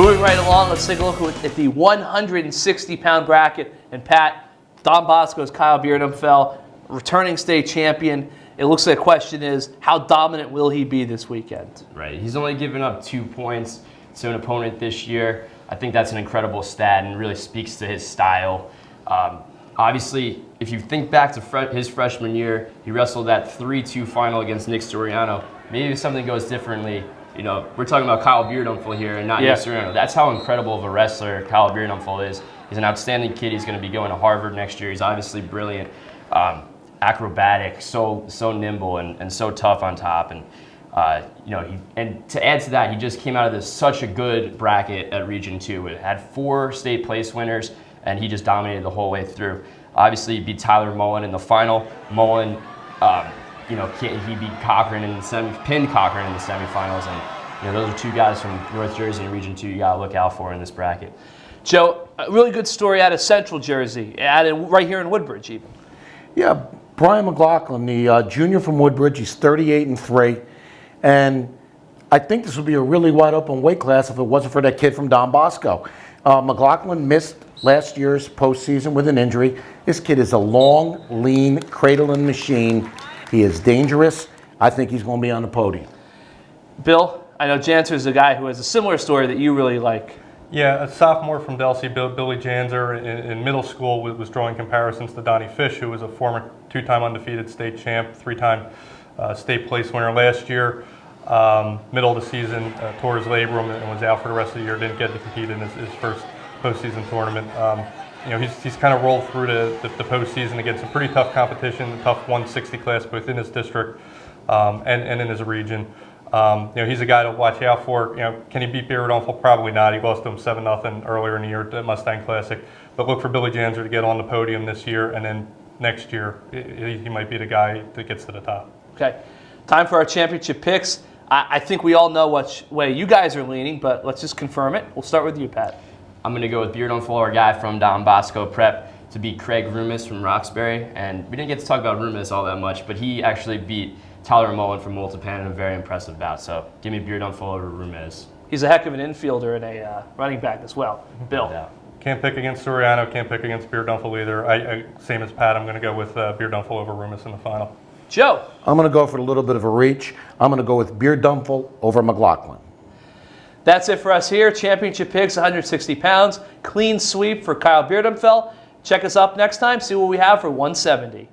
Moving right along, let's take a look at the 160-pound bracket. And Pat, Don Bosco's Kyle Beardenfell, returning state champion. It looks like the question is, how dominant will he be this weekend? Right. He's only given up 2 points to an opponent this year. I think that's an incredible stat and really speaks to his style. Obviously, if you think back to his freshman year, he wrestled that 3-2 final against Nick Storiano. Maybe if something goes differently, you know, we're talking about Kyle Beardenfell here and not Nick Storiano. That's how incredible of a wrestler Kyle Beardenfell is. He's an outstanding kid. He's going to be going to Harvard next year. He's obviously brilliant, acrobatic, so nimble and so tough on top. And you know, and to add to that, he just came out of this such a good bracket at Region 2. It had 4 state place winners, and he just dominated the whole way through. Obviously, he beat Tyler Mullen in the final. Mullen, you know, he beat Cochran in the pinned Cochran in the semifinals, and you know, those are 2 guys from North Jersey in Region 2 you got to look out for in this bracket. Joe, a really good story out of Central Jersey, right here in Woodbridge even. Yeah, Brian McLaughlin, the junior from Woodbridge, he's 38-3, and I think this would be a really wide open weight class if it wasn't for that kid from Don Bosco. McLaughlin missed last year's postseason with an injury. This kid is a long, lean, cradling machine. He is dangerous. I think he's going to be on the podium. Bill, I know Janser is a guy who has a similar story that you really like. Yeah, a sophomore from Delsey, Billy Janser, in middle school was drawing comparisons to Donnie Fish, who was a former 2-time undefeated state champ, 3-time state place winner last year. Middle of the season, tore his labrum and was out for the rest of the year. Didn't get to compete in his first postseason tournament. You know, he's kind of rolled through the postseason against some pretty tough competition, tough 160 class both in his district and in his region. You know, he's a guy to watch out for. You know, can he beat Beardenfell? Probably not. He lost to him 7-0 earlier in the year at the Mustang Classic. But look for Billy Janser to get on the podium this year, and then next year he might be the guy that gets to the top. Okay, time for our championship picks. I think we all know which way you guys are leaning, but let's just confirm it. We'll start with you, Pat. I'm going to go with Beardenfell, our guy from Don Bosco Prep, to beat Craig Rumis from Roxbury. And we didn't get to talk about Rumis all that much, but he actually beat Tyler Mullen from Multipan in a very impressive bout. So give me Beardenfell over Rumis. He's a heck of an infielder and a running back as well. Bill. Yeah. Can't pick against Soriano, can't pick against Beardenfell either. Same as Pat, I'm going to go with Beardenfell over Rumis in the final. Joe. I'm going to go for a little bit of a reach. I'm going to go with Beardenfell over McLaughlin. That's it for us here. Championship picks, 160 pounds. Clean sweep for Kyle Beardenfell. Check us up next time. See what we have for 170.